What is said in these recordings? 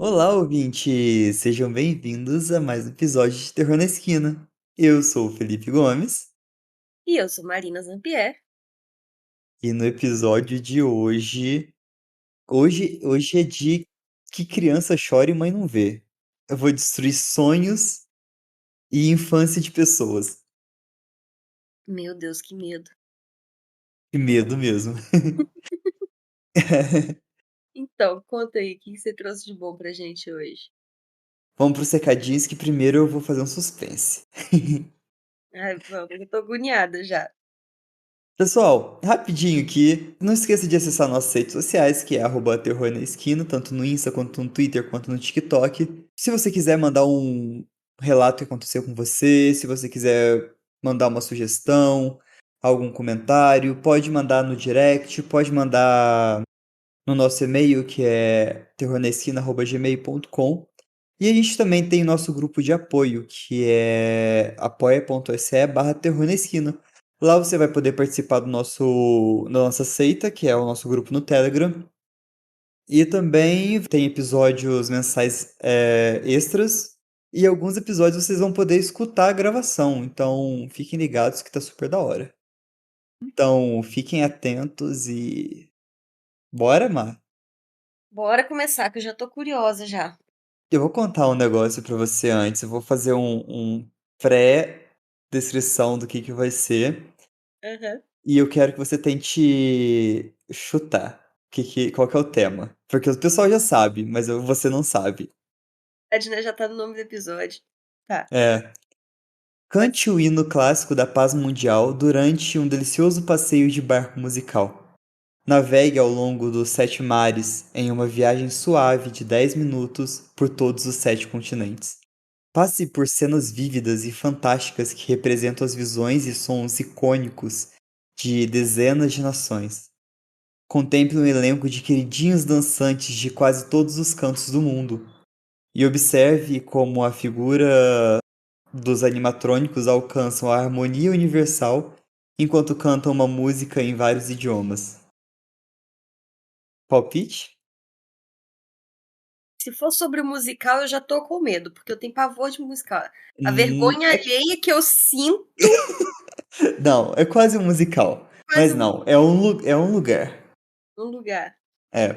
Olá, ouvintes! Sejam bem-vindos a mais um episódio de Terror na Esquina. Eu sou o Felipe Gomes E eu sou Marina Zampier. e no episódio de hoje é de que criança chora e mãe não vê. Eu vou destruir sonhos e infância de pessoas. Meu Deus, que medo. Que medo mesmo. Então, conta aí, o que você trouxe de bom pra gente hoje? Vamos para os recadinhos que primeiro eu vou fazer um suspense. Ai, vamos, eu tô agoniada já. Pessoal, rapidinho aqui, não esqueça de acessar nossas redes sociais, que é @terror na esquina, tanto no Insta, quanto no Twitter, quanto no TikTok. Se você quiser mandar um relato que aconteceu com você, se você quiser mandar uma sugestão, algum comentário, pode mandar no direct, pode mandar no nosso e-mail, que é terrornaesquina@gmail.com. E a gente também tem nosso grupo de apoio, que é apoia.se/terror na esquina. Lá você vai poder participar da nossa seita, que é o nosso grupo no Telegram. E também tem episódios mensais extras. E alguns episódios vocês vão poder escutar a gravação. Então fiquem ligados que tá super da hora. Então fiquem atentos e. Bora, Mar? Bora começar, que eu já tô curiosa já. Eu vou contar um negócio pra você antes. Eu vou fazer um pré-descrição do que vai ser. Aham. E eu quero que você tente chutar qual que é o tema. Porque o pessoal já sabe, mas você não sabe. A Dina já tá no nome do episódio. Tá, É. pode Cante ser. o hino clássico da paz mundial durante um delicioso passeio de barco musical. Navegue ao longo dos 7 mares em uma viagem suave de 10 minutos por todos os 7 continentes. Passe por cenas vívidas e fantásticas que representam as visões e sons icônicos de dezenas de nações. Contemple um elenco de queridinhos dançantes de quase todos os cantos do mundo e observe como a figura dos animatrônicos alcançam a harmonia universal enquanto cantam uma música em vários idiomas. Palpite? Se for sobre o musical, eu já tô com medo, porque eu tenho pavor de musical. A Hum, vergonha é- alheia que eu sinto Não, é quase um musical. quase Mas um não, é um lugar. um lugar. É.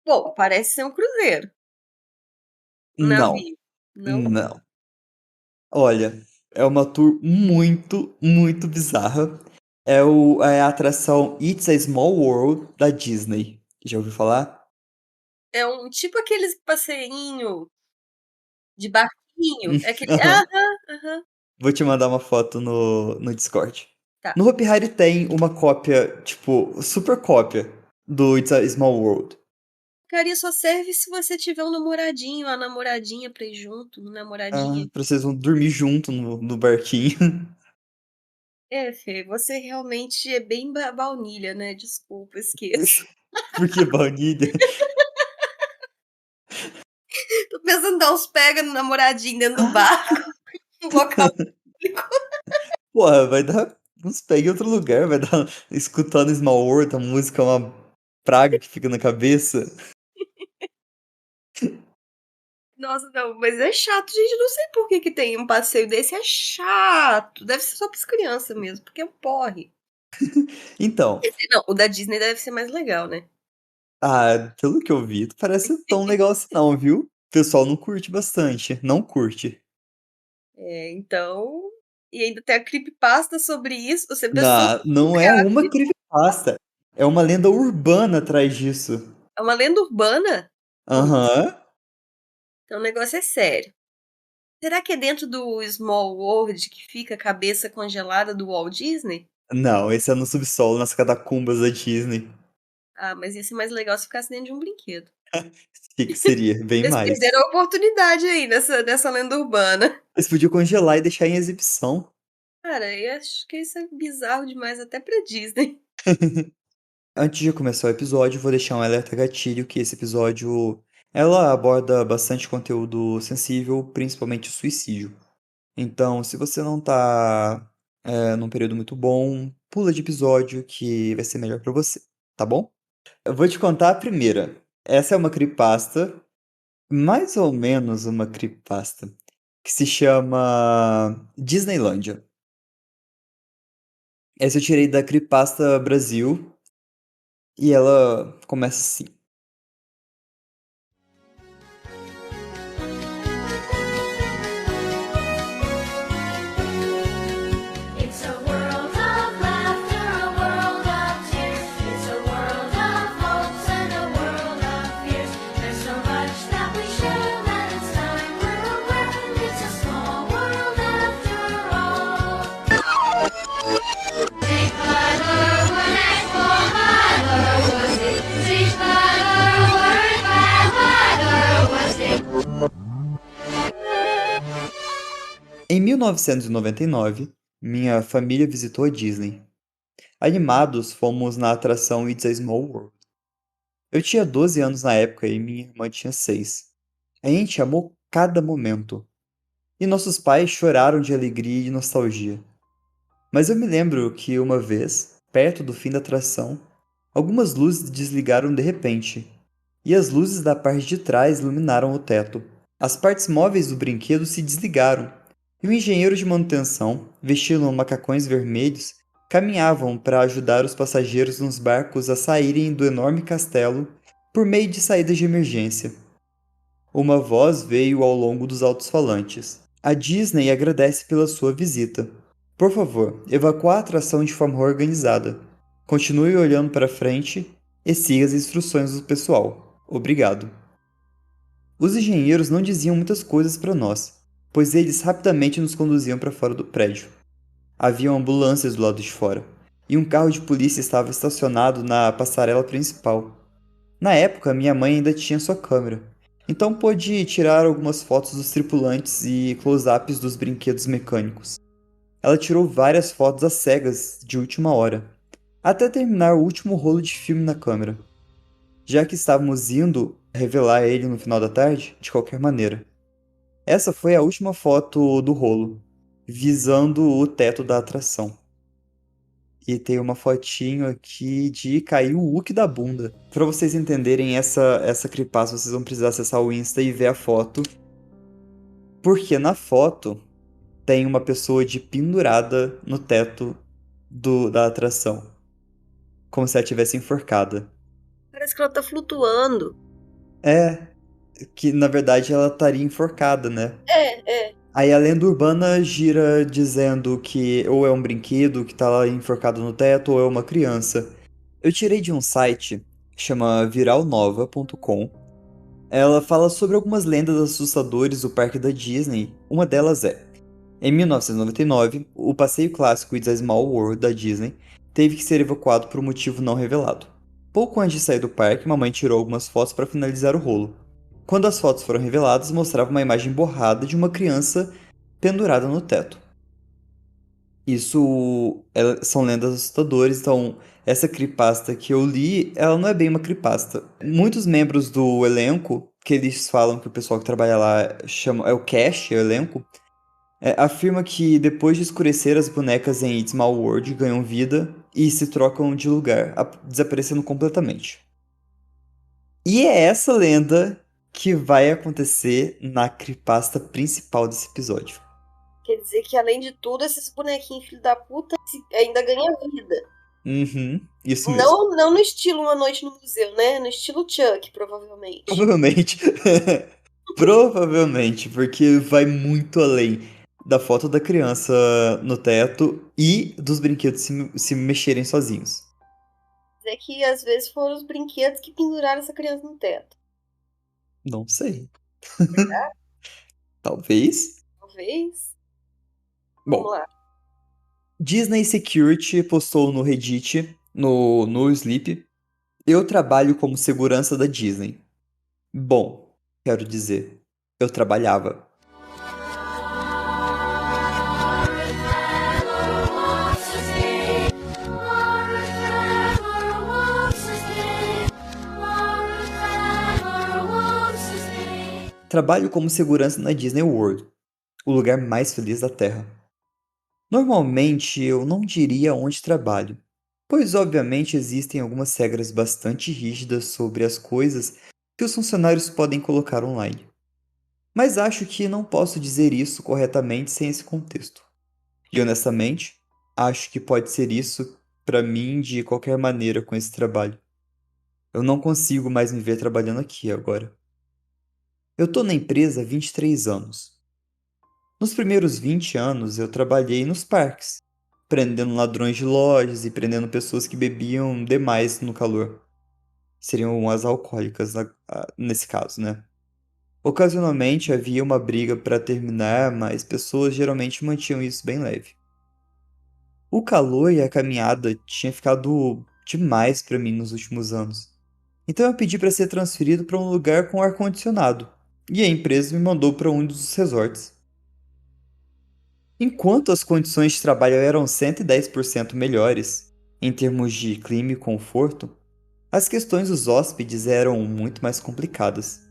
Bom, parece ser um cruzeiro. Um Não. navio. Não? Não. Olha, é uma tour muito, muito bizarra. É a atração It's a Small World da Disney. Já ouviu falar? É um tipo aqueles passeinho de barquinho. É aquele. Aham. Aham, aham. Vou te mandar uma foto no Discord. Tá. No Hopi Hari tem uma cópia, tipo, super cópia do It's a Small World. Porcaria só serve se você tiver um namoradinho, uma namoradinha pra ir junto, uma Ah, namoradinha. pra vocês vão dormir junto no barquinho. É, Fê, você realmente é bem baunilha, né? Desculpa, esqueço. Por que baunilha? Tô pensando em dar uns pega no namoradinho dentro do barco, no local público. Porra, vai dar uns pega em outro lugar, vai dar. Escutando Small World, a música é uma praga que fica na cabeça. Nossa, não, mas é chato, gente. Não sei por que que tem um passeio desse. É chato. Deve ser só pras crianças mesmo, porque é um porre. Então, Não, o da Disney deve ser mais legal, né? pelo que eu vi, parece tão legal assim não, viu? O pessoal não curte bastante. Não curte. É, então. E ainda tem a creepypasta sobre isso. Você pessoa Não é uma creepypasta. É uma lenda urbana atrás disso. é uma lenda urbana? Aham. Então o negócio é sério. Será que é dentro do Small World que fica a cabeça congelada do Walt Disney? Não, esse é no subsolo, nas catacumbas da Disney. Ah, mas ia ser mais legal se ficasse dentro de um brinquedo. Que seria? Bem Eles mais. perderam a oportunidade aí nessa lenda urbana. Eles podiam congelar e deixar em exibição. Cara, eu acho que isso é bizarro demais até pra Disney. Antes de começar o episódio, vou deixar um alerta gatilho que esse episódio ela aborda bastante conteúdo sensível, principalmente suicídio. Então, se você não tá num período muito bom, pula de episódio que vai ser melhor pra você, tá bom? Eu vou te contar a primeira. Essa é uma creepypasta, mais ou menos uma creepypasta, que se chama Disneylândia. Essa eu tirei da Creepypasta Brasil e ela começa assim. It's a world of laughter, a world of tears. It's a world of hopes and a world of fears. There's so much that we share that it's time we're aware. It's a small world after all. Sich Motherwood and for Motherwood, sich Motherwood by Motherwood. Em 1999, minha família visitou a Disney. Animados, fomos na atração It's a Small World. Eu tinha 12 anos na época e minha irmã tinha 6. A gente amou cada momento. E nossos pais choraram de alegria e nostalgia. Mas eu me lembro que uma vez, perto do fim da atração, algumas luzes desligaram de repente, e as luzes da parte de trás iluminaram o teto. As partes móveis do brinquedo se desligaram, e o engenheiro de manutenção, vestindo macacões vermelhos, caminhavam para ajudar os passageiros nos barcos a saírem do enorme castelo por meio de saídas de emergência. Uma voz veio ao longo dos alto-falantes. A Disney agradece pela sua visita. Por favor, evacuar a atração de forma organizada. Continue olhando para frente e siga as instruções do pessoal. Obrigado. Os engenheiros não diziam muitas coisas para nós, pois eles rapidamente nos conduziam para fora do prédio. Haviam ambulâncias do lado de fora, e um carro de polícia estava estacionado na passarela principal. Na época, minha mãe ainda tinha sua câmera, então pôde tirar algumas fotos dos tripulantes e close-ups dos brinquedos mecânicos. Ela tirou várias fotos às cegas de última hora, até terminar o último rolo de filme na câmera, já que estávamos indo revelar ele no final da tarde, de qualquer maneira. Essa foi a última foto do rolo, visando o teto da atração. E tem uma fotinho aqui de cair o Hulk da bunda. Pra vocês entenderem essa creepypasta, vocês vão precisar acessar o Insta e ver a foto. Porque na foto tem uma pessoa de pendurada no teto da atração. Como se ela tivesse enforcada. Parece que ela tá flutuando. É, que na verdade ela estaria enforcada, né? É. Aí a lenda urbana gira dizendo que ou é um brinquedo que tá lá enforcado no teto ou é uma criança. Eu tirei de um site, chama viralnova.com. Ela fala sobre algumas lendas assustadoras do parque da Disney. Uma delas é: em 1999, o passeio clássico It's a Small World da Disney teve que ser evacuado por um motivo não revelado. Pouco antes de sair do parque, mamãe tirou algumas fotos para finalizar o rolo. Quando as fotos foram reveladas, mostrava uma imagem borrada de uma criança pendurada no teto. São lendas assustadoras, então essa creepypasta que eu li, ela não é bem uma creepypasta. Muitos membros do elenco, que eles falam que o pessoal que trabalha lá chama, é o cast, é o elenco, afirma que depois de escurecer, as bonecas em It's Small World ganham vida e se trocam de lugar, desaparecendo completamente. E é essa lenda que vai acontecer na creepypasta principal desse episódio. Quer dizer que, além de tudo, esses bonequinhos filho da puta ainda ganham vida. Uhum, isso mesmo. Não no estilo Uma Noite no Museu, né? No estilo Chuck, provavelmente. Provavelmente. Provavelmente, porque vai muito além da foto da criança no teto e dos brinquedos se mexerem sozinhos. Quer dizer que, às vezes, foram os brinquedos que penduraram essa criança no teto. Não sei. Talvez. Talvez. Bom, Vamos lá. Disney Security postou no Reddit, no Sleep: eu trabalho como segurança da Disney. Bom, quero dizer, eu trabalhava. Trabalho como segurança na Disney World, o lugar mais feliz da Terra. Normalmente eu não diria onde trabalho, pois obviamente existem algumas regras bastante rígidas sobre as coisas que os funcionários podem colocar online. Mas acho que não posso dizer isso corretamente sem esse contexto. E honestamente, acho que pode ser isso para mim de qualquer maneira com esse trabalho. Eu não consigo mais me ver trabalhando aqui agora. Eu tô na empresa há 23 anos. Nos primeiros 20 anos eu trabalhei nos parques, prendendo ladrões de lojas e prendendo pessoas que bebiam demais no calor. Seriam as alcoólicas nesse caso, né? Ocasionalmente havia uma briga para terminar, mas pessoas geralmente mantinham isso bem leve. O calor e a caminhada tinha ficado demais para mim nos últimos anos. Então eu pedi para ser transferido para um lugar com ar-condicionado, e a empresa me mandou para um dos resorts. Enquanto as condições de trabalho eram 110% melhores, em termos de clima e conforto, as questões dos hóspedes eram muito mais complicadas,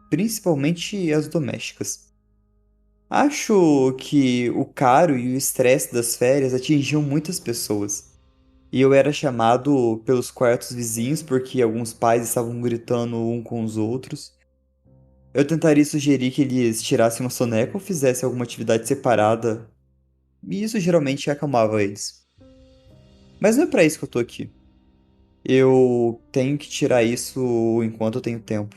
principalmente as domésticas. Acho que o caro e o estresse das férias atingiam muitas pessoas, e eu era chamado pelos quartos vizinhos porque alguns pais estavam gritando um com os outros. Eu tentaria sugerir que eles tirassem uma soneca ou fizessem alguma atividade separada, e isso geralmente acalmava eles. Mas não é pra isso que eu tô aqui. Eu tenho que tirar isso enquanto eu tenho tempo.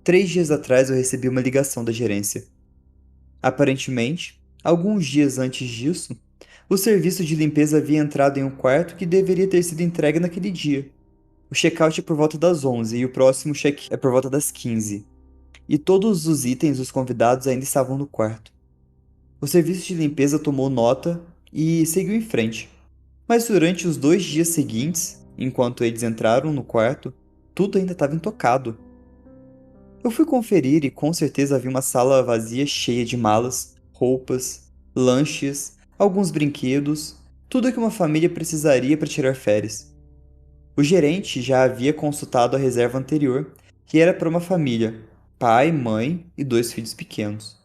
3 dias atrás eu recebi uma ligação da gerência. Aparentemente, alguns dias antes disso, o serviço de limpeza havia entrado em um quarto que deveria ter sido entregue naquele dia. O check-out é por volta das 11 e o próximo check é por volta das 15. E todos os itens dos convidados ainda estavam no quarto. O serviço de limpeza tomou nota e seguiu em frente. Mas durante os 2 dias seguintes, enquanto eles entraram no quarto, tudo ainda estava intocado. Eu fui conferir e com certeza havia uma sala vazia cheia de malas, roupas, lanches, alguns brinquedos, tudo que uma família precisaria para tirar férias. O gerente já havia consultado a reserva anterior, que era para uma família, pai, mãe e 2 filhos pequenos.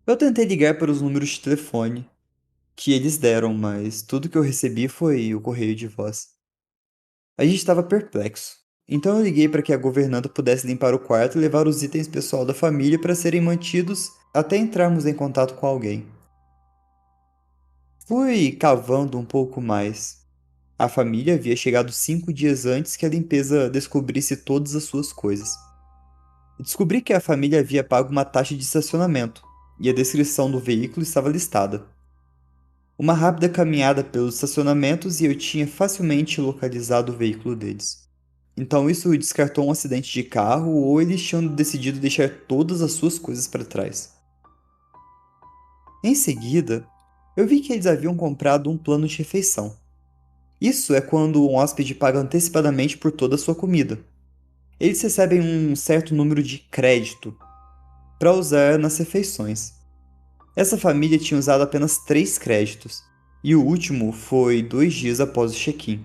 Eu tentei ligar para os números de telefone que eles deram, mas tudo que eu recebi foi o correio de voz. A gente estava perplexo. Então eu liguei para que a governanta pudesse limpar o quarto e levar os itens pessoal da família para serem mantidos até entrarmos em contato com alguém. Fui cavando um pouco mais. A família havia chegado 5 dias antes que a limpeza descobrisse todas as suas coisas. Descobri que a família havia pago uma taxa de estacionamento, e a descrição do veículo estava listada. Uma rápida caminhada pelos estacionamentos e eu tinha facilmente localizado o veículo deles. Então isso descartou um acidente de carro ou eles tinham decidido deixar todas as suas coisas para trás. Em seguida, eu vi que eles haviam comprado um plano de refeição. Isso é quando um hóspede paga antecipadamente por toda a sua comida. Eles recebem um certo número de crédito para usar nas refeições. Essa família tinha usado apenas 3 créditos, e o último foi 2 dias após o check-in.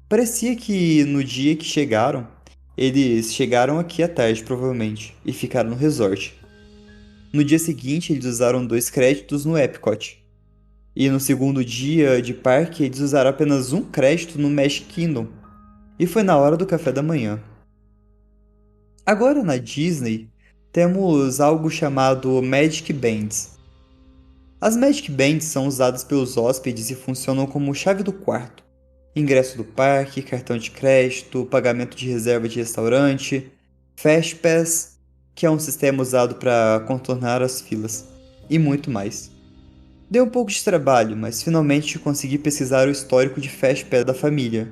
Parecia que no dia que chegaram, eles chegaram aqui à tarde provavelmente, e ficaram no resort. No dia seguinte eles usaram 2 créditos no Epcot. E no segundo dia de parque eles usaram apenas 1 crédito no Magic Kingdom. E foi na hora do café da manhã. Agora na Disney, temos algo chamado Magic Bands. As Magic Bands são usadas pelos hóspedes e funcionam como chave do quarto. Ingresso do parque, cartão de crédito, pagamento de reserva de restaurante, Fast Pass, que é um sistema usado para contornar as filas, e muito mais. Deu um pouco de trabalho, mas finalmente consegui pesquisar o histórico de Fast Pass da família.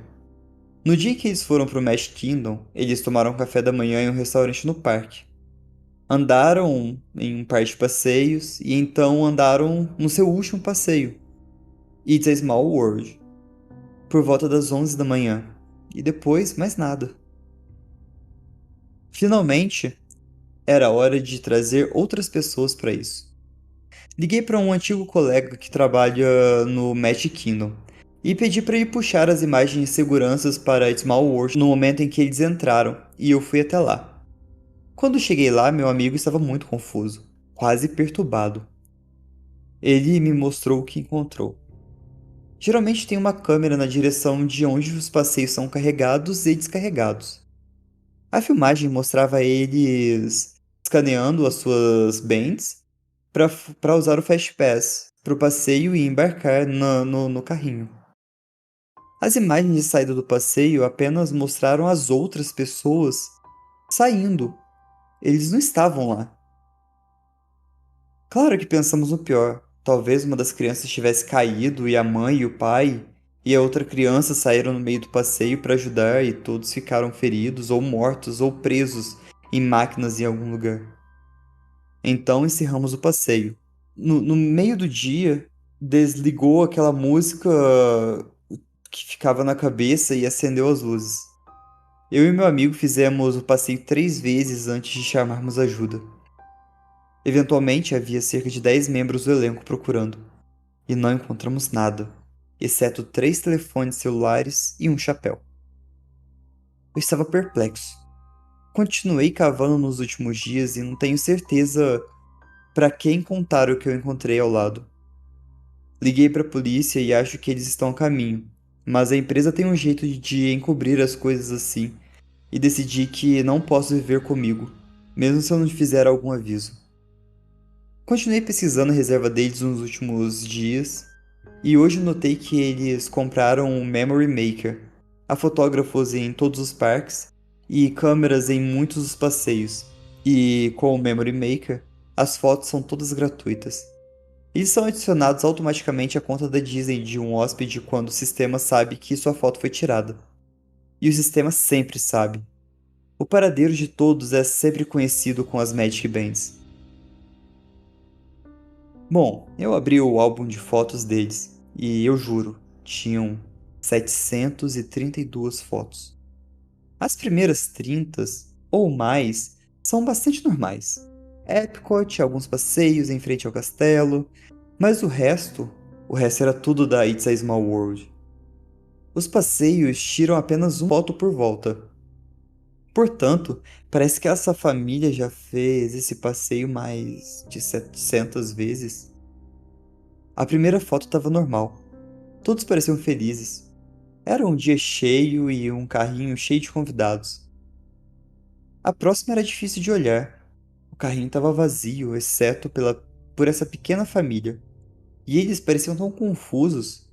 No dia que eles foram para o Magic Kingdom, eles tomaram café da manhã em um restaurante no parque. Andaram em um par de passeios e então andaram no seu último passeio, It's a Small World, por volta das 11 da manhã, e depois mais nada. Finalmente, era hora de trazer outras pessoas para isso. Liguei para um antigo colega que trabalha no Magic Kingdom e pedi para ele puxar as imagens de seguranças para Small World no momento em que eles entraram, e eu fui até lá. Quando cheguei lá, meu amigo estava muito confuso, quase perturbado. Ele me mostrou o que encontrou. Geralmente tem uma câmera na direção de onde os passeios são carregados e descarregados. A filmagem mostrava eles escaneando as suas bands para usar o Fast Pass para o passeio e embarcar no carrinho. As imagens de saída do passeio apenas mostraram as outras pessoas saindo. Eles não estavam lá. Claro que pensamos no pior. Talvez uma das crianças tivesse caído e a mãe e o pai e a outra criança saíram no meio do passeio para ajudar e todos ficaram feridos ou mortos ou presos em máquinas em algum lugar. Então encerramos o passeio. No meio do dia, desligou aquela música que ficava na cabeça e acendeu as luzes. Eu e meu amigo fizemos o passeio 3 vezes antes de chamarmos ajuda. Eventualmente havia cerca de 10 membros do elenco procurando, e não encontramos nada, exceto 3 telefones celulares e um chapéu. Eu estava perplexo. Continuei cavando nos últimos dias e não tenho certeza para quem contar o que eu encontrei ao lado. Liguei para a polícia e acho que eles estão a caminho, mas a empresa tem um jeito de encobrir as coisas assim, e decidi que não posso viver comigo, mesmo se eu não fizer algum aviso. Continuei pesquisando a reserva deles nos últimos dias, e hoje notei que eles compraram um Memory Maker, há fotógrafos em todos os parques e câmeras em muitos dos passeios, e com o Memory Maker, as fotos são todas gratuitas. Eles são adicionados automaticamente à conta da Disney de um hóspede quando o sistema sabe que sua foto foi tirada. E o sistema sempre sabe. O paradeiro de todos é sempre conhecido com as Magic Bands. Bom, eu abri o álbum de fotos deles e eu juro, tinham 732 fotos. As primeiras 30 ou mais são bastante normais. Epcot, alguns passeios em frente ao castelo, mas o resto era tudo da It's a Small World. Os passeios tiram apenas uma foto por volta. Portanto, parece que essa família já fez esse passeio mais de 700 vezes. A primeira foto estava normal. Todos pareciam felizes. Era um dia cheio e um carrinho cheio de convidados. A próxima era difícil de olhar. O carrinho estava vazio, exceto por essa pequena família. E eles pareciam tão confusos.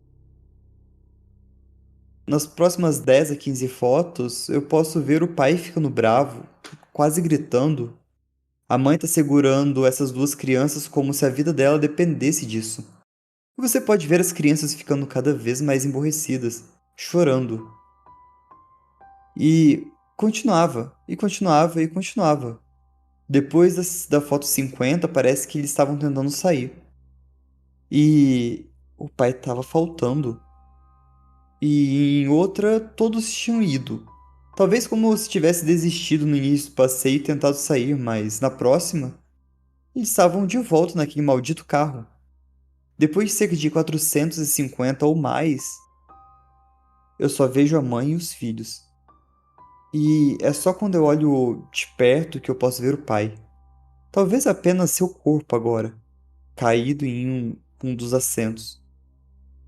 Nas próximas 10 a 15 fotos, eu posso ver o pai ficando bravo, quase gritando. A mãe está segurando essas duas crianças como se a vida dela dependesse disso. E você pode ver as crianças ficando cada vez mais emborrecidas, chorando. E continuava, e continuava, e continuava. Depois da foto 50, parece que eles estavam tentando sair. E o pai estava faltando. E em outra, todos tinham ido. Talvez como se tivesse desistido no início do passeio e tentado sair, mas na próxima, eles estavam de volta naquele maldito carro. Depois de cerca de 450 ou mais, eu só vejo a mãe e os filhos. E é só quando eu olho de perto que eu posso ver o pai. Talvez apenas seu corpo agora, caído em um dos assentos.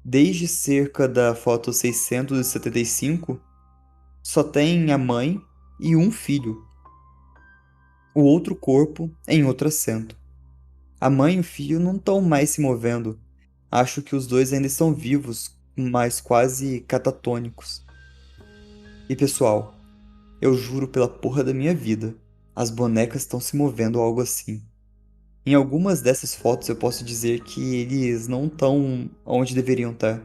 Desde cerca da foto 675, só tem a mãe e um filho. O outro corpo em outro assento. A mãe e o filho não estão mais se movendo. Acho que os dois ainda estão vivos, mas quase catatônicos. E pessoal, eu juro pela porra da minha vida, as bonecas estão se movendo ou algo assim. Em algumas dessas fotos eu posso dizer que eles não estão onde deveriam estar.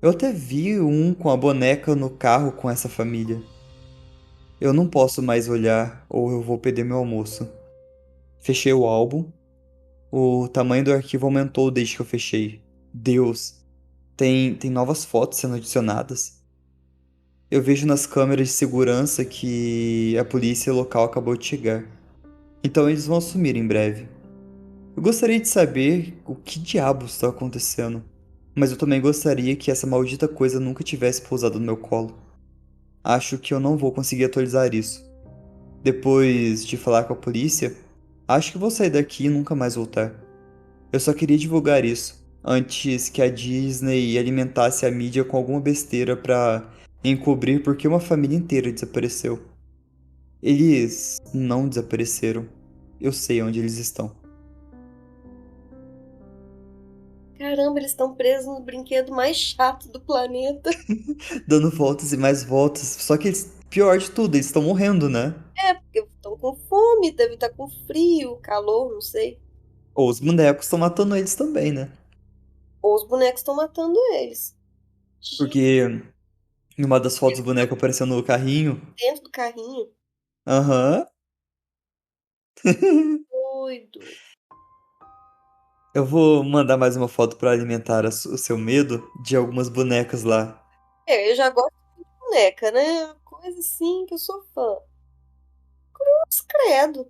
Eu até vi um com a boneca no carro com essa família. Eu não posso mais olhar ou eu vou perder meu almoço. Fechei o álbum. O tamanho do arquivo aumentou desde que eu fechei. Deus, tem novas fotos sendo adicionadas. Eu vejo nas câmeras de segurança que a polícia local acabou de chegar. Então eles vão assumir em breve. Eu gostaria de saber o que diabos está acontecendo, mas eu também gostaria que essa maldita coisa nunca tivesse pousado no meu colo. Acho que eu não vou conseguir atualizar isso. Depois de falar com a polícia, acho que vou sair daqui e nunca mais voltar. Eu só queria divulgar isso, antes que a Disney alimentasse a mídia com alguma besteira pra encobrir porque uma família inteira desapareceu. Eles não desapareceram. Eu sei onde eles estão. Caramba, eles estão presos no brinquedo mais chato do planeta. Dando voltas e mais voltas. Só que eles, pior de tudo, eles estão morrendo, né? É, porque estão com fome, deve estar com frio, calor, não sei. Ou os bonecos estão matando eles também, né? Ou os bonecos estão matando eles. Gente, Porque em uma das fotos o boneco apareceu no carrinho. dentro do carrinho. Aham. Doido. Eu vou mandar mais uma foto pra alimentar o seu medo de algumas bonecas lá. É, eu já gosto de boneca, né? Uma coisa assim que eu sou fã. Cruz credo.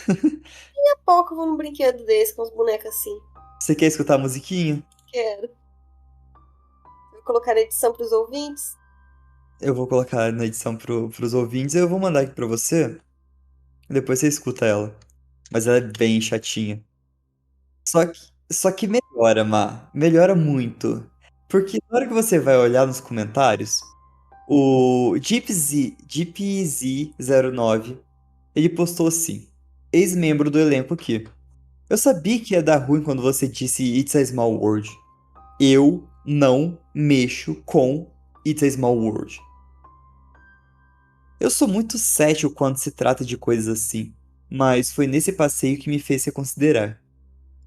E a pau que eu vou num brinquedo desse com os bonecos assim? Você quer escutar a musiquinha? Quero. Vou colocar na edição pros ouvintes. Eu vou colocar na edição pros ouvintes e eu vou mandar aqui pra você. Depois você escuta ela. Mas ela é bem chatinha. Só que melhora, Má. Melhora muito. Porque na hora que você vai olhar nos comentários, o DeepZ09, ele postou assim: ex-membro do elenco aqui. Eu sabia que ia dar ruim quando você disse It's a Small World. Eu não mexo com It's a Small World. Eu sou muito cético quando se trata de coisas assim, mas foi nesse passeio que me fez reconsiderar.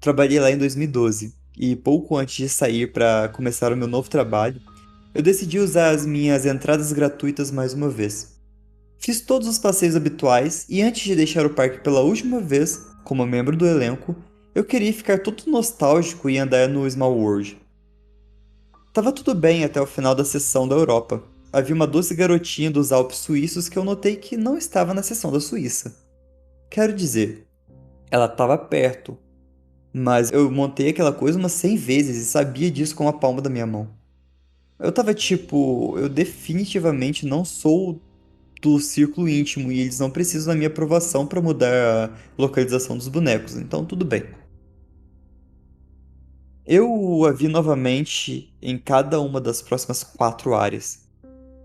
Trabalhei lá em 2012 e pouco antes de sair para começar o meu novo trabalho, eu decidi usar as minhas entradas gratuitas mais uma vez. Fiz todos os passeios habituais e antes de deixar o parque pela última vez, como membro do elenco, eu queria ficar todo nostálgico e andar no Small World. Tava tudo bem até o final da sessão da Europa. Havia uma doce garotinha dos Alpes suíços que eu notei que não estava na seção da Suíça. Quero dizer, ela estava perto, mas eu montei aquela coisa umas 100 vezes e sabia disso com a palma da minha mão. Eu tava tipo, eu definitivamente não sou do círculo íntimo e eles não precisam da minha aprovação para mudar a localização dos bonecos, então tudo bem. Eu a vi novamente em cada uma das próximas 4 áreas.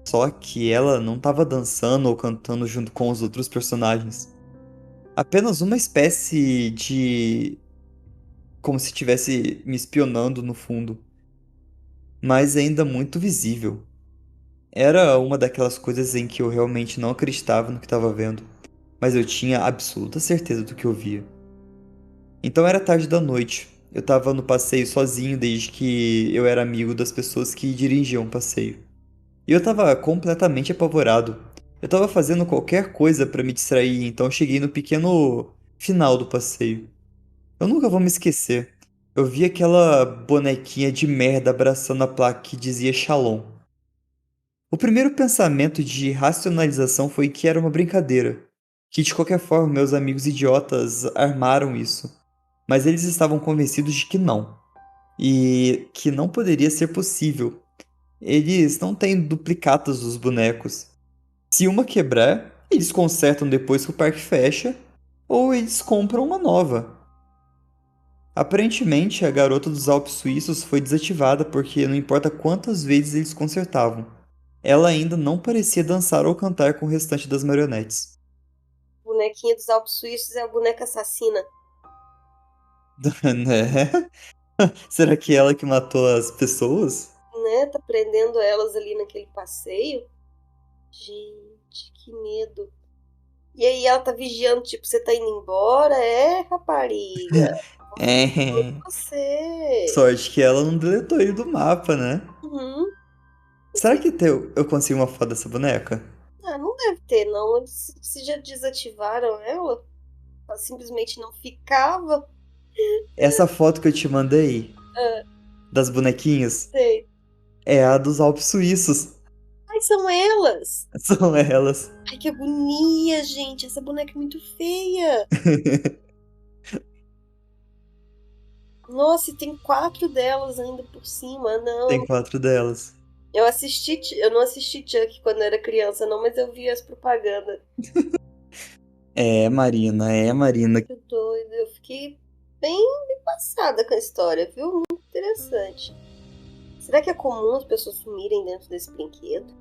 Só que ela não estava dançando ou cantando junto com os outros personagens. Apenas uma espécie de. Como se estivesse me espionando no fundo. Mas ainda muito visível. Era uma daquelas coisas em que eu realmente não acreditava no que estava vendo. Mas eu tinha absoluta certeza do que eu via. Então era tarde da noite. Eu estava no passeio sozinho desde que eu era amigo das pessoas que dirigiam o passeio. E eu tava completamente apavorado. Eu tava fazendo qualquer coisa pra me distrair, então eu cheguei no pequeno final do passeio. Eu nunca vou me esquecer. Eu vi aquela bonequinha de merda abraçando a placa que dizia Shalom. O primeiro pensamento de racionalização foi que era uma brincadeira, que de qualquer forma meus amigos idiotas armaram isso, mas eles estavam convencidos de que não, e que não poderia ser possível. Eles não têm duplicatas dos bonecos. Se uma quebrar, eles consertam depois que o parque fecha, ou eles compram uma nova. Aparentemente, a garota dos Alpes suíços foi desativada porque não importa quantas vezes eles consertavam, ela ainda não parecia dançar ou cantar com o restante das marionetes. Bonequinha dos Alpes Suíços é a boneca assassina. Né? Será que é ela que matou as pessoas? Né? Tá prendendo elas ali naquele passeio. Gente, que medo. E aí ela tá vigiando, tipo, você tá indo embora? É, rapariga. É. Você. Sorte que ela não deletou ele do mapa, né? Uhum. Será que eu consigo uma foto dessa boneca? Ah, não deve ter, não. Se já desativaram ela, ela simplesmente não ficava. Essa foto que eu te mandei, Ah, das bonequinhas, sei. é a dos Alpes suíços. Ai, são elas! São elas. Ai, que agonia, gente. Essa boneca é muito feia. Nossa, e tem 4 delas ainda por cima. Tem Não. 4 delas. Eu não assisti Chuck quando eu era criança, não, mas eu vi as propagandas. É, Marina, é, Marina. Que doido. Eu fiquei bem passada com a história, viu? Muito interessante. Será que é comum as pessoas sumirem dentro desse brinquedo?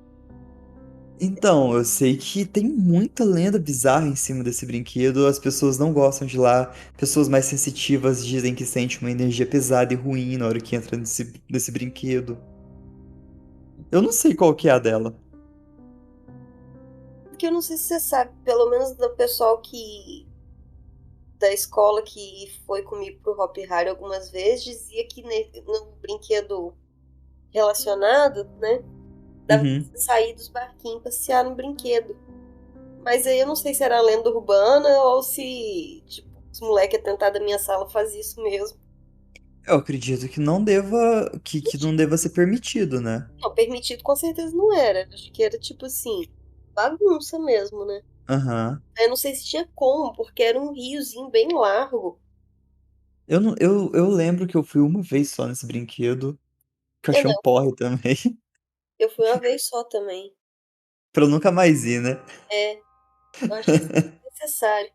Então, eu sei que tem muita lenda bizarra em cima desse brinquedo, as pessoas não gostam de lá, pessoas mais sensitivas dizem que sentem uma energia pesada e ruim na hora que entra nesse brinquedo. Eu não sei qual que é a dela. Porque eu não sei se você sabe, pelo menos do pessoal que da escola que foi comigo pro Hop Hari algumas vezes, dizia que no brinquedo relacionado, né, dava pra Uhum. você sair dos barquinhos e passear no brinquedo. Mas aí eu não sei se era lenda urbana ou se, tipo, os moleques atentados da minha sala faziam isso mesmo. Eu acredito que não deva, que não deva ser permitido, né? Não, permitido com certeza não era. Acho que era tipo assim, bagunça mesmo, né? Aham. Eu não sei se tinha como, porque era um riozinho bem largo. Eu, não, eu lembro que eu fui uma vez só nesse brinquedo, que eu É, achei um não, porre também, eu fui uma vez só também. pra eu nunca mais ir, né? É, eu achei necessário.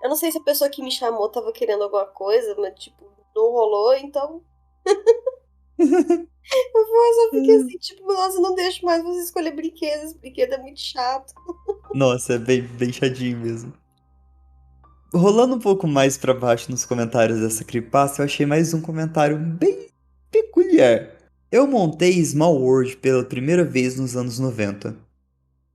Eu não sei se a pessoa que me chamou tava querendo alguma coisa, mas tipo, não rolou, então eu só fiquei assim, tipo, nossa, não deixo mais você escolher brinquedos, esse brinquedo é muito chato. Nossa, é bem chatinho mesmo. Rolando um pouco mais pra baixo nos comentários dessa creepypasta, eu achei mais um comentário bem peculiar. Eu montei Small World pela primeira vez nos anos 90.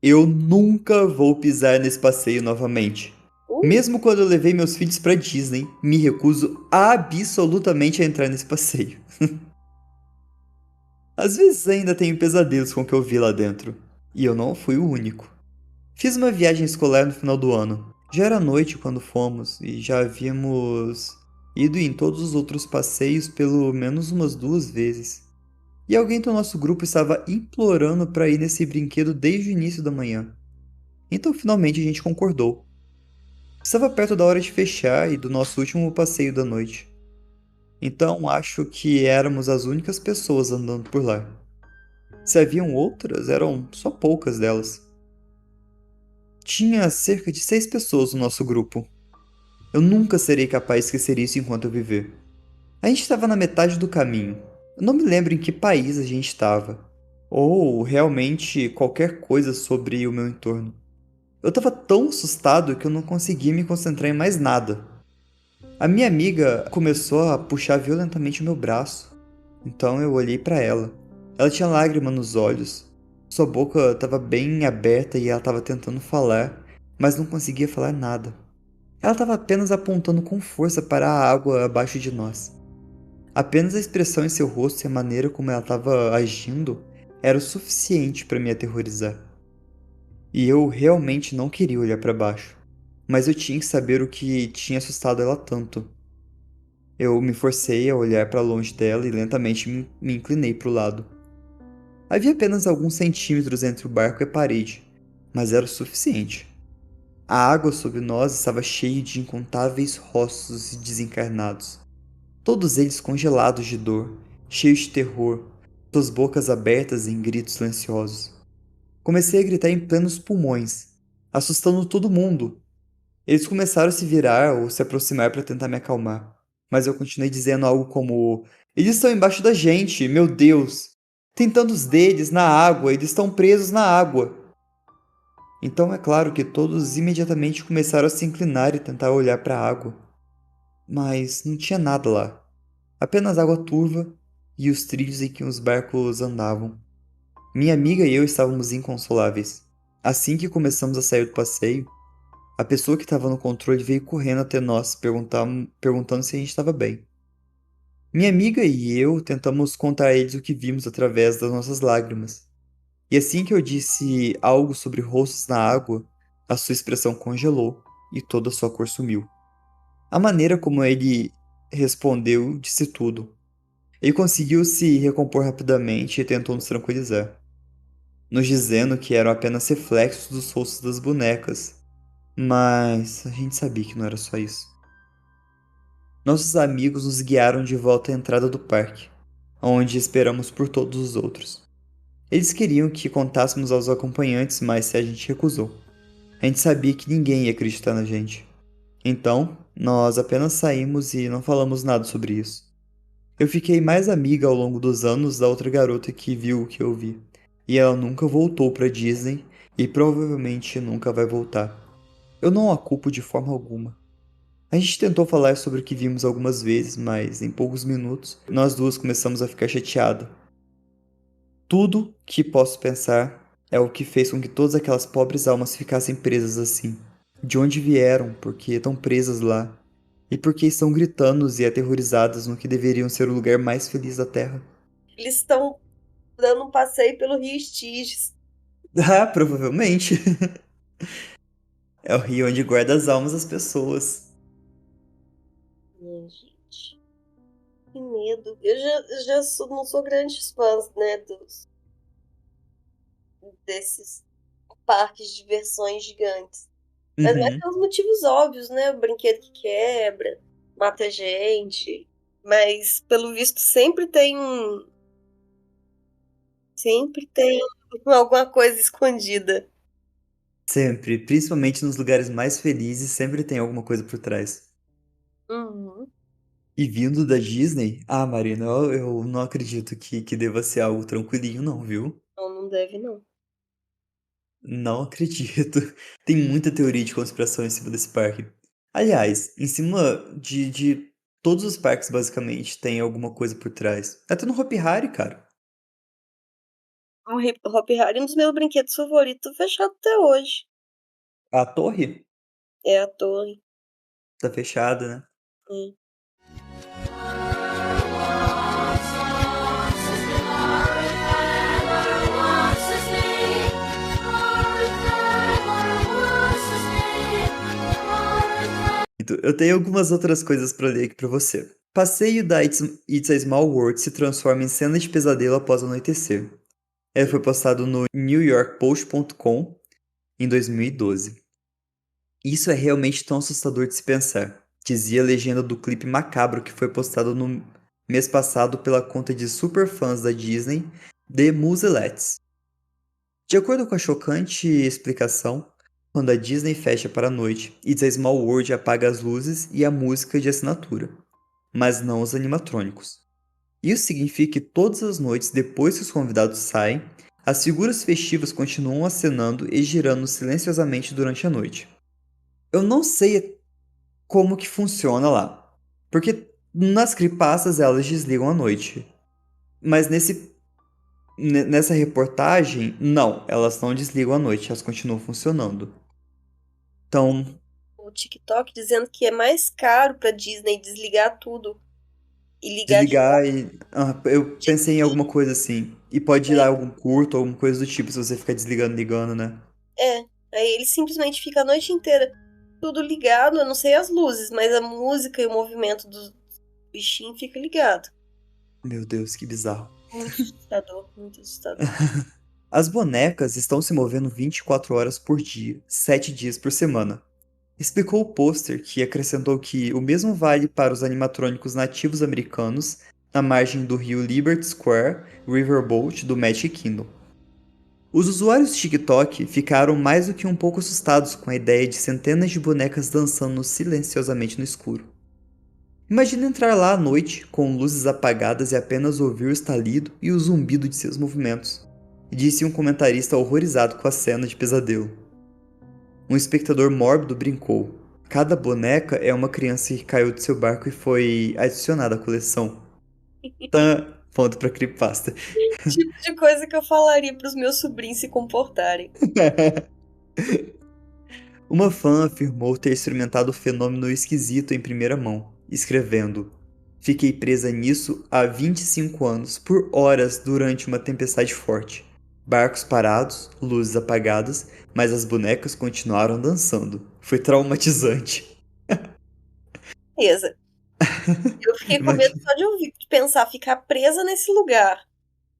Eu nunca vou pisar nesse passeio novamente. Uh, Mesmo quando eu levei meus filhos pra Disney, me recuso absolutamente a entrar nesse passeio. Às vezes ainda tenho pesadelos com o que eu vi lá dentro. E eu não fui o único. Fiz uma viagem escolar no final do ano. Já era noite quando fomos e já havíamos ido em todos os outros passeios pelo menos umas 2 vezes. E alguém do nosso grupo estava implorando para ir nesse brinquedo desde o início da manhã. Então finalmente a gente concordou. Estava perto da hora de fechar e do nosso último passeio da noite. Então acho que éramos as únicas pessoas andando por lá. Se haviam outras, eram só poucas delas. Tinha cerca de 6 pessoas no nosso grupo. Eu nunca serei capaz de esquecer isso enquanto eu viver. A gente estava na metade do caminho. Eu não me lembro em que país a gente estava, ou realmente qualquer coisa sobre o meu entorno. Eu estava tão assustado que eu não conseguia me concentrar em mais nada. A minha amiga começou a puxar violentamente o meu braço, então eu olhei para ela. Ela tinha lágrima nos olhos, sua boca estava bem aberta e ela estava tentando falar, mas não conseguia falar nada. Ela estava apenas apontando com força para a água abaixo de nós. Apenas a expressão em seu rosto e a maneira como ela estava agindo era o suficiente para me aterrorizar. E eu realmente não queria olhar para baixo, mas eu tinha que saber o que tinha assustado ela tanto. Eu me forcei a olhar para longe dela e lentamente me inclinei para o lado. Havia apenas alguns centímetros entre o barco e a parede, mas era o suficiente. A água sob nós estava cheia de incontáveis rostos desencarnados, todos eles congelados de dor, cheios de terror, suas bocas abertas em gritos silenciosos. Comecei a gritar em plenos pulmões, assustando todo mundo. Eles começaram a se virar ou se aproximar para tentar me acalmar, mas eu continuei dizendo algo como: Eles estão embaixo da gente, meu Deus! Tem tantos deles na água, eles estão presos na água. Então é claro que todos imediatamente começaram a se inclinar e tentar olhar para a água. Mas não tinha nada lá. Apenas água turva e os trilhos em que os barcos andavam. Minha amiga e eu estávamos inconsoláveis. Assim que começamos a sair do passeio, a pessoa que estava no controle veio correndo até nós, perguntando se a gente estava bem. Minha amiga e eu tentamos contar a eles o que vimos através das nossas lágrimas. E assim que eu disse algo sobre rostos na água, a sua expressão congelou e toda a sua cor sumiu. A maneira como ele respondeu disse tudo. Ele conseguiu se recompor rapidamente e tentou nos tranquilizar, nos dizendo que eram apenas reflexos dos rostos das bonecas, mas a gente sabia que não era só isso. Nossos amigos nos guiaram de volta à entrada do parque, onde esperamos por todos os outros. Eles queriam que contássemos aos acompanhantes, mas a gente recusou. A gente sabia que ninguém ia acreditar na gente. Então, nós apenas saímos e não falamos nada sobre isso. Eu fiquei mais amiga ao longo dos anos da outra garota que viu o que eu vi. E ela nunca voltou pra Disney e provavelmente nunca vai voltar. Eu não a culpo de forma alguma. A gente tentou falar sobre o que vimos algumas vezes, mas em poucos minutos nós duas começamos a ficar chateadas. Tudo que posso pensar é o que fez com que todas aquelas pobres almas ficassem presas assim. De onde vieram, por que estão presas lá, e por que estão gritando e aterrorizadas no que deveriam ser o lugar mais feliz da Terra. Eles estão dando um passeio pelo Rio Estiges. Ah, provavelmente. É o rio onde guarda as almas das pessoas. Minha gente, que medo. Eu já não sou grandes fãs, né, desses parques de diversões gigantes. Mas é Uhum. pelos motivos óbvios, né? O brinquedo que quebra, mata gente. Mas, pelo visto, sempre tem alguma coisa escondida. Sempre, principalmente nos lugares mais felizes, sempre tem alguma coisa por trás. Uhum. E vindo da Disney, ah, Marina, eu não acredito que deva ser algo tranquilinho, não, viu? Não deve, não. Não acredito. Tem muita teoria de conspiração em cima desse parque. Aliás, em cima de todos os parques, basicamente, tem alguma coisa por trás. Até no Hopi Hari, cara. O Hopi Hari é um dos meus brinquedos favoritos, fechado até hoje. A torre É a torre. tá fechada, né? É. Então, eu tenho algumas outras coisas pra ler aqui pra você. Passeio da It's a Small World se transforma em cena de pesadelo após anoitecer. Ele foi postado no NewYorkPost.com em 2012. Isso é realmente tão assustador de se pensar, dizia a legenda do clipe macabro que foi postado no mês passado pela conta de superfãs da Disney, The Muselettes. De acordo com a chocante explicação, quando a Disney fecha para a noite, It's a Small World apaga as luzes e a música de assinatura, mas não os animatrônicos. Isso significa que todas as noites depois que os convidados saem, as figuras festivas continuam acenando e girando silenciosamente durante a noite. Eu não sei como que funciona lá, porque nas creepypastas elas desligam à noite, mas nessa reportagem, não, elas não desligam à noite, elas continuam funcionando. Então, O TikTok dizendo que é mais caro pra Disney desligar tudo e ligar de desligar novo. e. Eu pensei em alguma coisa assim. E pode ir lá algum curto, alguma coisa do tipo, se você ficar desligando, ligando, né? É. Aí ele simplesmente fica a noite inteira tudo ligado, eu não sei as luzes, mas a música e o movimento do bichinho fica ligado. Meu Deus, que bizarro. Muito assustador, muito assustador. As bonecas estão se movendo 24 horas por dia, 7 dias por semana. Explicou o pôster que acrescentou que o mesmo vale para os animatrônicos nativos americanos na margem do rio Liberty Square Riverboat do Magic Kingdom. Os usuários do TikTok ficaram mais do que um pouco assustados com a ideia de centenas de bonecas dançando silenciosamente no escuro. Imagina entrar lá à noite, com luzes apagadas e apenas ouvir o estalido e o zumbido de seus movimentos, disse um comentarista horrorizado com a cena de pesadelo. Um espectador mórbido brincou. Cada boneca é uma criança que caiu de seu barco e foi adicionada à coleção. Tá, ponto pra creepypasta. Tipo de coisa que eu falaria pros meus sobrinhos se comportarem. Uma fã afirmou ter experimentado o fenômeno esquisito em primeira mão, escrevendo: Fiquei presa nisso há 25 anos, por horas durante uma tempestade forte. Barcos parados, luzes apagadas, mas as bonecas continuaram dançando. Foi traumatizante. Beleza. Eu fiquei com medo Imagina, só de ouvir, de pensar, ficar presa nesse lugar.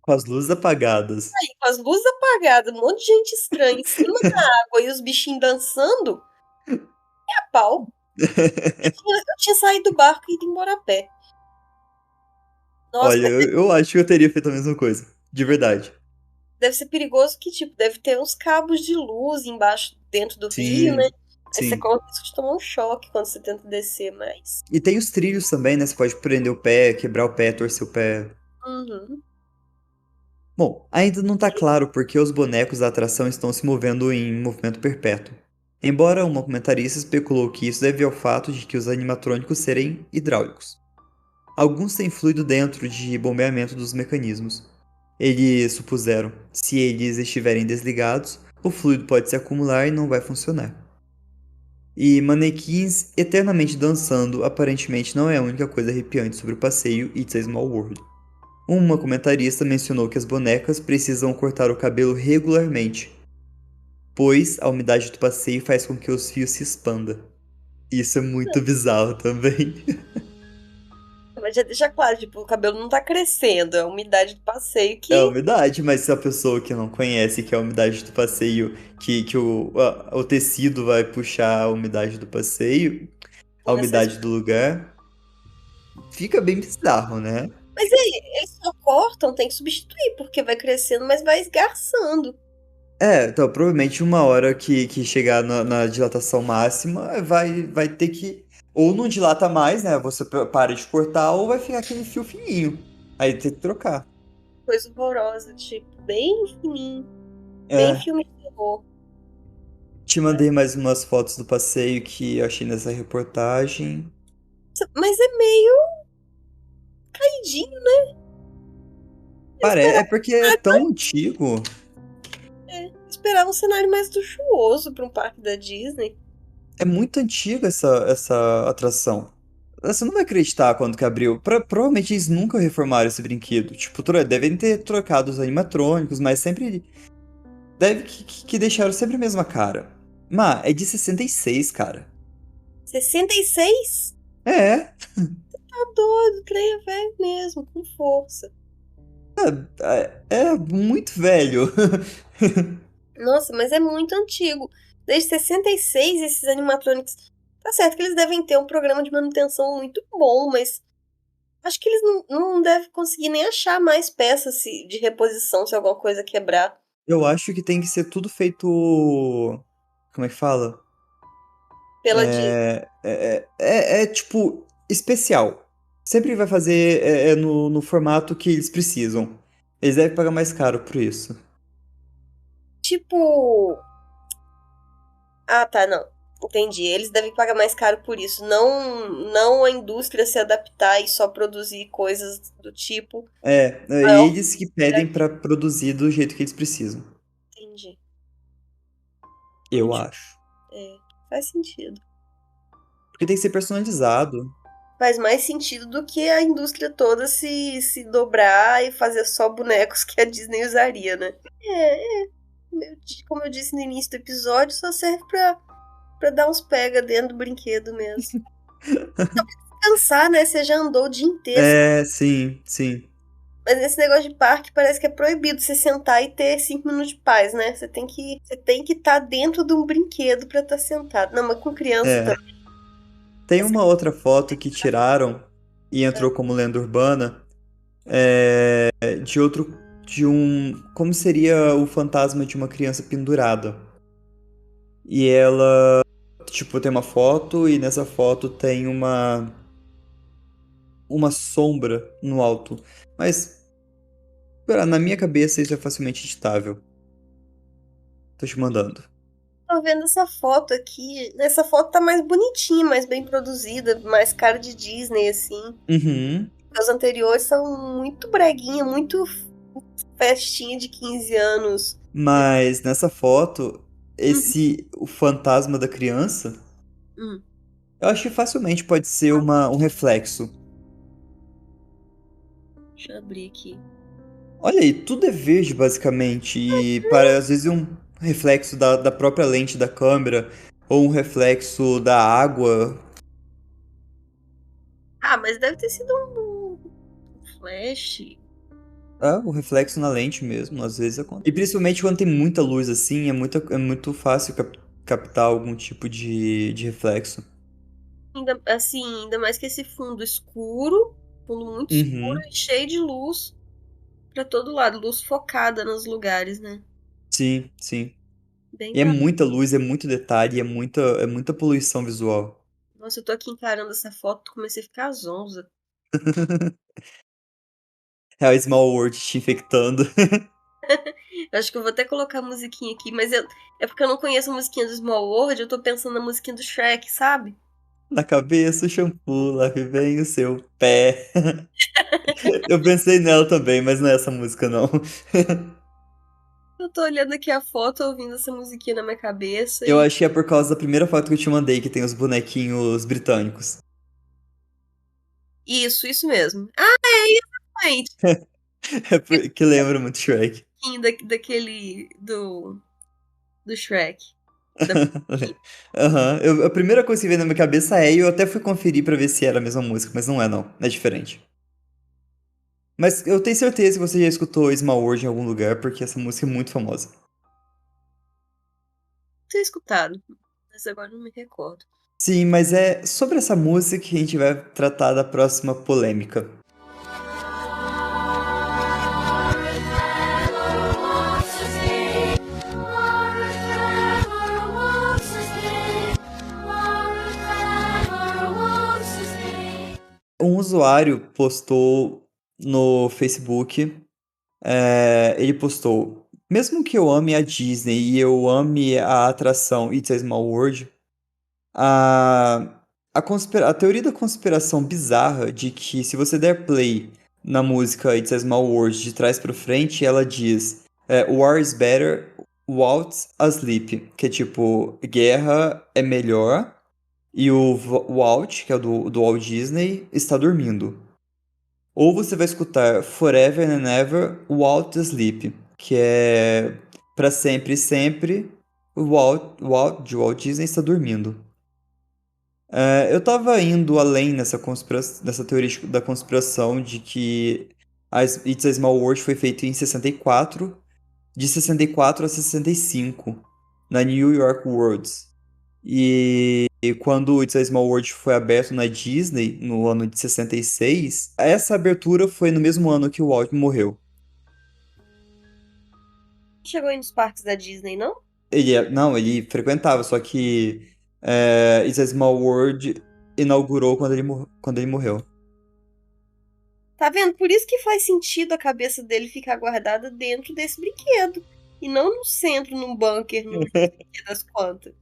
com as luzes apagadas. Aí, com as luzes apagadas, um monte de gente estranha em cima da água e os bichinhos dançando, é pau. Eu tinha saído do barco e ido embora a pé. Nossa, Olha, mas eu acho que eu teria feito a mesma coisa. De verdade. deve ser perigoso que, tipo, deve ter uns cabos de luz embaixo, dentro do rio, né? Sim, Aí você sim. corre o risco de tomar um choque quando você tenta descer, mas. E tem os trilhos também, né? Você pode prender o pé, quebrar o pé, torcer o pé. Uhum. Bom, ainda não tá claro por que os bonecos da atração estão se movendo em movimento perpétuo. Embora uma comentarista especulou que isso deve ao fato de que os animatrônicos serem hidráulicos. Alguns têm fluido dentro de bombeamento dos mecanismos. Eles supuseram, se eles estiverem desligados, o fluido pode se acumular e não vai funcionar. E manequins eternamente dançando aparentemente não é a única coisa arrepiante sobre o passeio It's a Small World. Uma comentarista mencionou que as bonecas precisam cortar o cabelo regularmente, pois a umidade do passeio faz com que os fios se expandam. Isso é muito bizarro também. Mas já deixa claro, tipo, o cabelo não tá crescendo, é a umidade do passeio É a que. umidade, mas se a pessoa que não conhece que é a umidade do passeio, que o tecido vai puxar a umidade do passeio, a Vai ser- umidade do lugar, fica bem bizarro, né? Mas aí, eles só cortam, tem que substituir, porque vai crescendo, mas vai esgarçando. É, então provavelmente uma hora que chegar na dilatação máxima, vai ter que. Ou não dilata mais, né? Você para de cortar, ou vai ficar aquele fio fininho. Aí tem que trocar. Coisa horrorosa, tipo, bem fininho, bem É, filme de terror. te mandei mais umas fotos do passeio que eu achei nessa reportagem. Mas é meio caidinho, né? Eu É esperava, porque é tão antigo. esperava um cenário mais luxuoso para um parque da Disney. É muito antiga essa atração. Você não vai acreditar quando que abriu. Provavelmente eles nunca reformaram esse brinquedo. Tipo, devem ter trocado os animatrônicos, mas sempre. Deve que deixaram sempre a mesma cara. Mas é de 66, cara. 66? É, Tá doido, o trem é velho mesmo, com força. é muito velho. Nossa, mas é muito antigo. Desde 66, esses animatronics. Tá certo que eles devem ter um programa de manutenção muito bom, mas acho que eles não devem conseguir nem achar mais peças de reposição se alguma coisa quebrar. Eu acho que tem que ser tudo feito. Como é que fala? Pela Disney. Tipo especial. Sempre vai fazer no formato que eles precisam. Eles devem pagar mais caro por isso. Tipo. Ah, tá, não. Entendi. Eles devem pagar mais caro por isso. Não a indústria se adaptar e só produzir coisas do tipo. É Ah, eu eles que pedem pra produzir do jeito que eles precisam. entendi. Eu acho. É, faz sentido. Porque tem que ser personalizado. Faz mais sentido do que a indústria toda se dobrar e fazer só bonecos que a Disney usaria, né? Como eu disse no início do episódio, só serve pra dar uns pega dentro do brinquedo mesmo. Cansar, né? Você já andou o dia inteiro. É, sim, sim. Mas nesse negócio de parque parece que é proibido você sentar e ter 5 minutos de paz, né? Você tem que estar dentro de um brinquedo pra estar sentado. Não, mas com criança É. também. Tem uma outra foto que tiraram e entrou como lenda urbana. De outro. De um. Como seria o fantasma de uma criança pendurada. E ela. Tipo, tem uma foto e nessa foto tem uma sombra no alto. Mas, pera, na minha cabeça isso é facilmente editável. Tô te mandando. Tô vendo essa foto aqui. Essa foto tá mais bonitinha, mais bem produzida, mais cara de Disney, assim. Uhum. As anteriores são muito breguinha, muito festinha de 15 anos. Mas nessa foto, o fantasma da criança, Hum, eu acho que facilmente pode ser um reflexo. deixa eu abrir aqui. Olha aí, tudo é verde basicamente, e para às vezes um reflexo da própria lente da câmera, ou um reflexo da água. Ah, mas deve ter sido um flash. É, o reflexo na lente mesmo, às vezes acontece. E principalmente quando tem muita luz assim, é muito fácil captar algum tipo de reflexo. Ainda mais que esse fundo escuro, fundo muito escuro Uhum. e cheio de luz pra todo lado, luz focada nos lugares, né? Sim, sim. Bem E é pra. muita luz, é muito detalhe, é muita poluição visual. Nossa, eu tô aqui encarando essa foto, comecei a ficar zonza. É a Small World te infectando. Eu acho que eu vou até colocar a musiquinha aqui, mas é porque eu não conheço a musiquinha do Small World, eu tô pensando na musiquinha do Shrek, sabe? Na cabeça, o shampoo, lave bem o seu pé. Eu pensei nela também, mas não é essa música, não. Eu tô olhando aqui a foto, ouvindo essa musiquinha na minha cabeça Eu e. acho que é por causa da primeira foto que eu te mandei, que tem os bonequinhos britânicos. Isso mesmo. Ah, exatamente. É que lembra muito Shrek. Daquele. Do Shrek. Da... Aham. A primeira coisa que veio na minha cabeça é, e eu até fui conferir pra ver se era a mesma música, mas não é não, é diferente. Mas eu tenho certeza que você já escutou Small World em algum lugar, porque essa música é muito famosa. Ter escutado, mas agora não me recordo. Sim, mas é sobre essa música que a gente vai tratar da próxima polêmica. Um usuário postou no Facebook, ele postou, mesmo que eu ame a Disney e eu ame a atração It's a Small World, a, a teoria da conspiração bizarra de que se você der play na música It's a Small World de trás pra frente, ela diz War is better, Walt's asleep, que é tipo, guerra é melhor e o Walt, que é o do Walt Disney, está dormindo. Ou você vai escutar Forever and Ever, Walt Asleep, que é pra sempre e sempre, o Walt de Walt Disney está dormindo. Eu tava indo além nessa teoria da conspiração de que It's a Small World foi feito em 64, de 64 a 65, na New York Worlds. E quando It's a Small World foi aberto na Disney, no ano de 66, essa abertura foi no mesmo ano que o Walt morreu. Chegou aí nos parques da Disney, não? Não, ele frequentava, só que It's a Small World inaugurou quando ele morreu. Tá vendo? Por isso que faz sentido a cabeça dele ficar guardada dentro desse brinquedo. E não no centro, num bunker, no fim das contas.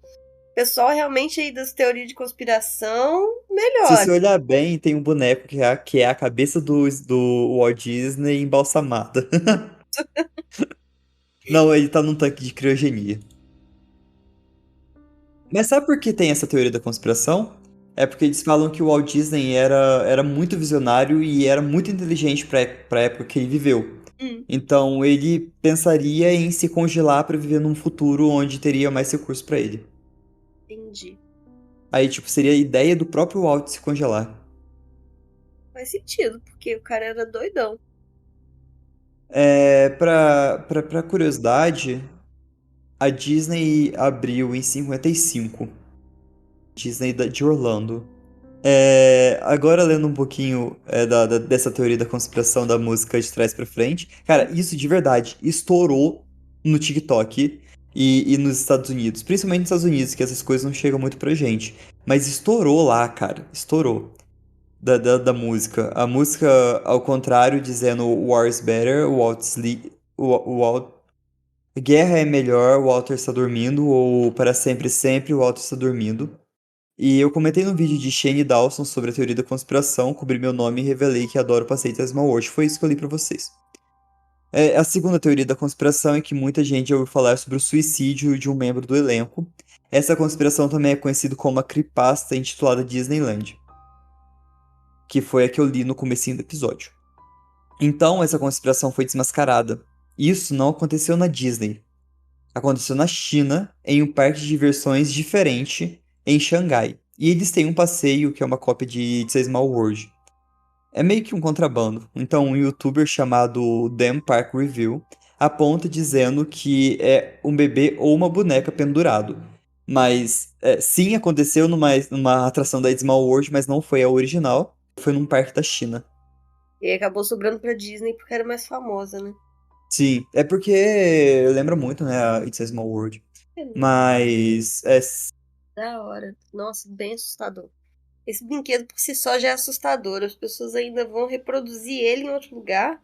Pessoal realmente aí das teorias de conspiração, Se você melhor. olhar bem, tem um boneco que é a cabeça do Walt Disney embalsamada. Não, ele tá num tanque de criogenia. Mas sabe por que tem essa teoria da conspiração? É porque eles falam que o Walt Disney era muito visionário e era muito inteligente pra época que ele viveu. Hum, Então ele pensaria em se congelar pra viver num futuro onde teria mais recursos pra ele. entendi. Aí, tipo, seria a ideia do próprio Walt se congelar. Faz sentido, porque o cara era doidão. Pra curiosidade, a Disney abriu em 55. Disney de Orlando. Agora lendo um pouquinho dessa teoria da conspiração da música de trás pra frente. Cara, isso de verdade estourou no TikTok e nos Estados Unidos. Principalmente nos Estados Unidos, que essas coisas não chegam muito pra gente. Mas estourou lá, cara. Estourou. Da música. A música, ao contrário, dizendo War is better, Walt sleep, Walt, guerra é melhor, o Walter está dormindo, ou para sempre, sempre, o Walter está dormindo. E eu comentei no vídeo de Shane Dawson sobre a teoria da conspiração, cobri meu nome e revelei que adoro Passeio Small World. Foi isso que eu li pra vocês. A segunda teoria da conspiração é que muita gente já ouviu falar sobre o suicídio de um membro do elenco. Essa conspiração também é conhecida como a creepypasta intitulada Disneyland, que foi a que eu li no comecinho do episódio. Então, essa conspiração foi desmascarada. Isso não aconteceu na Disney. Aconteceu na China, em um parque de diversões diferente, em Xangai. E eles têm um passeio que é uma cópia de It's a Small World. É meio que um contrabando. Então, um youtuber chamado Dan Park Review aponta dizendo que é um bebê ou uma boneca pendurado. Mas, sim, aconteceu numa atração da It's Small World, mas não foi a original. Foi num parque da China. E aí acabou sobrando pra Disney porque era mais famosa, né? Sim, é porque lembra muito, né, a It's a Small World. Beleza. Mas, Da hora. Nossa, bem assustador. Esse brinquedo por si só já é assustador. As pessoas ainda vão reproduzir ele em outro lugar.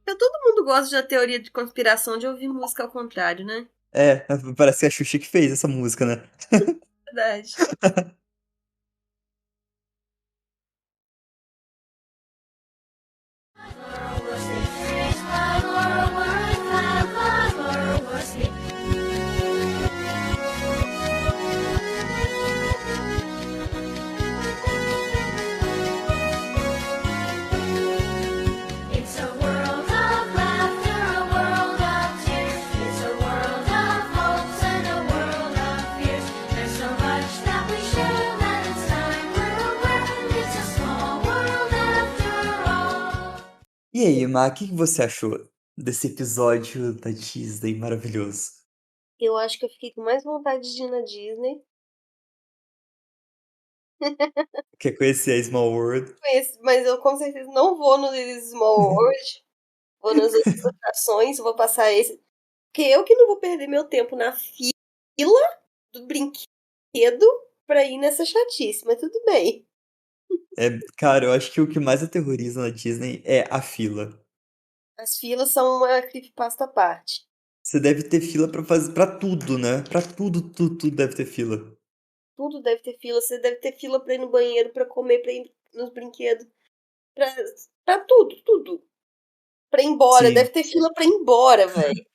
Todo mundo gosta da teoria de conspiração de ouvir música ao contrário, né? É, parece que é a Xuxa que fez essa música, né? Verdade. It's a world of laughter, a world of tears. It's a world of hopes and a world of fears. There's so much that we share that it's time we're aware. It's a small world after all. E aí, Má, o que você achou desse episódio da Disney maravilhoso? Eu acho que eu fiquei com mais vontade de ir na Disney. Quer conhecer a Small World? Mas eu com certeza não vou no This Small World. Vou nas outras atrações, vou passar esse. Porque eu que não vou perder meu tempo na fila do brinquedo pra ir nessa chatice, mas tudo bem. Cara, eu acho que o que mais aterroriza na Disney é a fila. As filas são uma creepypasta à parte. Você deve ter fila pra fazer para tudo, né? Pra tudo, tudo deve ter fila. Tudo deve ter fila. Você deve ter fila pra ir no banheiro, pra comer, pra ir nos brinquedos. Pra, pra tudo, tudo. Pra ir embora. Sim. Deve ter fila pra ir embora, velho.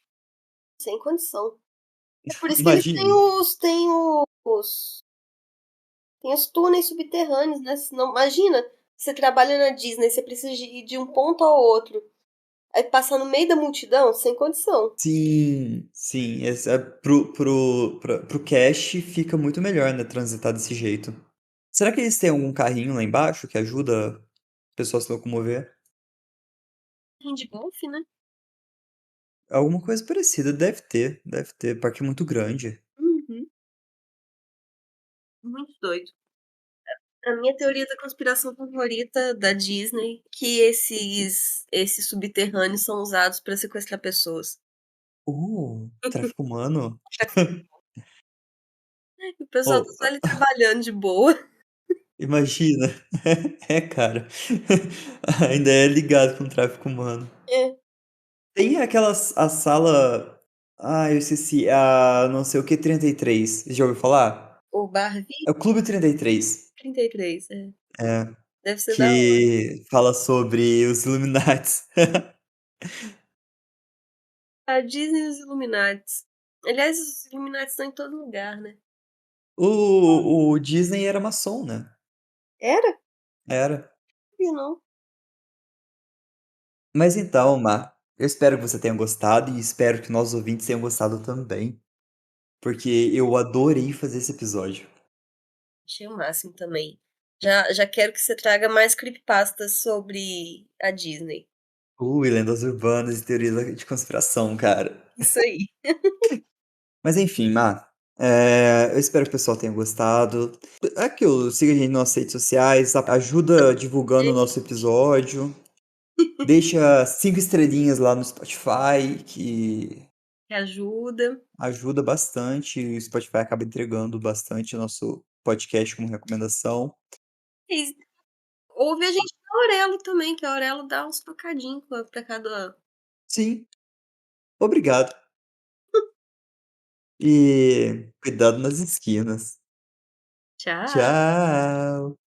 Sem condição. É por isso que eles têm Imagine. os túneis subterrâneos, né? Senão, imagina, você trabalha na Disney, você precisa ir de um ponto ao outro. Aí passar no meio da multidão, sem condição. Sim, sim. Pro cash fica muito melhor, né? Transitar desse jeito. Será que eles têm algum carrinho lá embaixo que ajuda a pessoa a se locomover? De golfe, né? Alguma coisa parecida, deve ter, deve ter. Parque muito grande. Uhum. Muito doido. A minha teoria da conspiração favorita da Disney, que esses subterrâneos são usados para sequestrar pessoas. Tráfico humano? O pessoal tá Oh, só ali trabalhando de boa. imagina. É, cara. Ainda é ligado com o tráfico humano. É, Tem a sala. Ah, eu esqueci. A não sei o que 33. Você já ouviu falar? o Bar É o Clube 33. 33, é. É. Deve ser da hora. Que fala sobre os Illuminates. A Disney e os Illuminates. Aliás, os Illuminates estão em todo lugar, né? O Disney era maçom, né? Era? Era. E não. Mas então, Mar, eu espero que você tenha gostado e espero que nossos ouvintes tenham gostado também, porque eu adorei fazer esse episódio. Achei o máximo também. Já quero que você traga mais creepypastas sobre a Disney. E lendas urbanas e teorias de conspiração, cara. Isso aí. Mas enfim, Mar, eu espero que o pessoal tenha gostado. Aquilo, siga a gente nas nossas redes sociais, ajuda divulgando o nosso episódio, deixa 5 estrelinhas lá no Spotify, que Que ajuda. ajuda bastante. O Spotify acaba entregando bastante nosso podcast como recomendação. E ouve a gente na Aurelo também, que a Aurelo dá uns trocadinhos pra cada. Sim, obrigado. E cuidado nas esquinas. Tchau. Tchau.